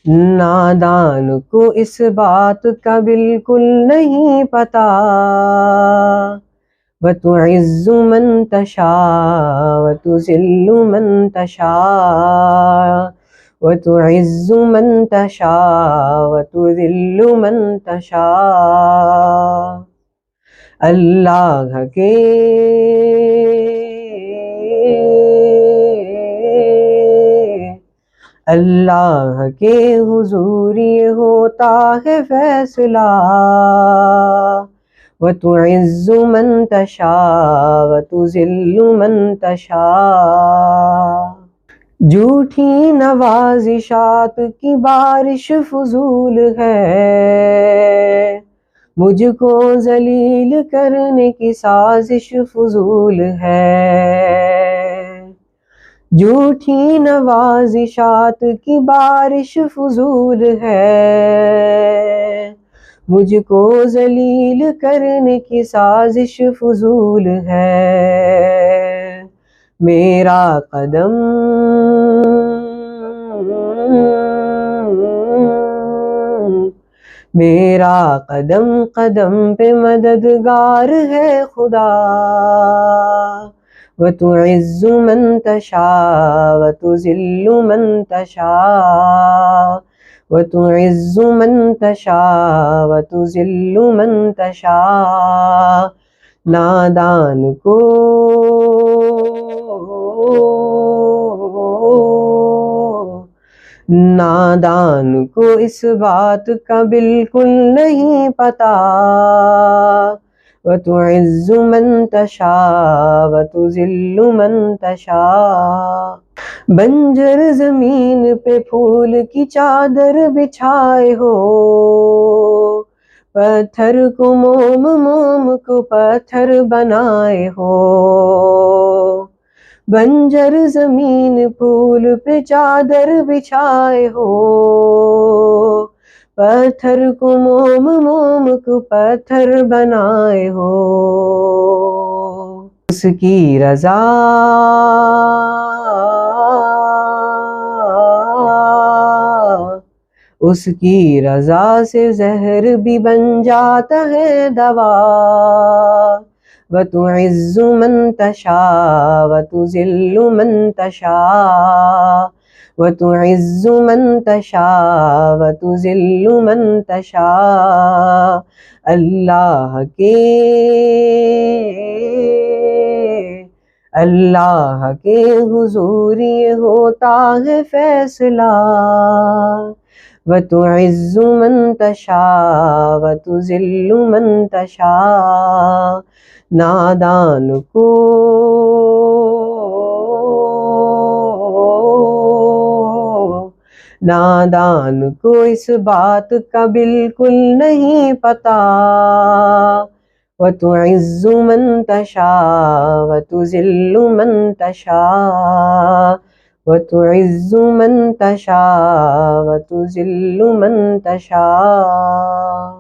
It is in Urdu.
نادان کو اس بات کا بالکل نہیں پتا، وَتُعِزُّ مَن تَشَاءُ وَتُذِلُّ مَن تَشَاءُ وَتُعِزُّ مَن تَشَاءُ وَتُذِلُّ مَن تَشَاءُ۔ اللہ کے حضور یہ ہوتا ہے فیصلہ، وَتُعِزُّ مَن تَشَاءُ وَتُذِلُّ مَن تَشَاءُ۔ جھوٹی نوازشات کی بارش فضول ہے، مجھ کو ذلیل کرنے کی سازش فضول ہے۔ جھوٹی نوازشات کی بارش فضول ہے، مجھ کو ذلیل کرنے کی سازش فضول ہے۔ میرا قدم قدم پہ مددگار ہے خدا، وَتُعِزُّ مَن تَشَاءُ وَتُذِلُّ مَن تَشَاءُ وَتُعِزُّ مَن تَشَاءُ وَتُذِلُّ مَن تَشَاءُ۔ نادان کو اس بات کا بالکل نہیں پتا، وَتُعِزُّ مَن تَشَاءُ وَتُذِلُّ مَن تَشَاءُ۔ بنجر زمین پہ پھول کی چادر بچھائے ہو، پتھر کو موم کو پتھر بنائے ہو۔ بنجر زمین پھول پہ چادر بچھائے ہو، پتھر کو موم کو پتھر بنائے ہو۔ اس کی رضا سے زہر بھی بن جاتا ہے دوا، وَتُعِزُّ مَن تَشَاءُ وَتُذِلُّ مَن تَشَاءُ وَتُعِزُّ مَن تَشَاءُ وَتُذِلُّ مَن تَشَاءُ۔ اللہ کے حضور یہ ہوتا ہے فیصلہ، وَتُعِزُّ مَن تَشَاءُ وَتُذِلُّ مَن تَشَاءُ۔ نادان کو اس بات کا بالکل نہیں پتا، وَتُعِزُّ مَن تَشَاءُ وَتُذِلُّ مَن تَشَاءُ وَتُعِزُّ مَن تَشَاءُ وَتُذِلُّ مَن تَشَاءُ۔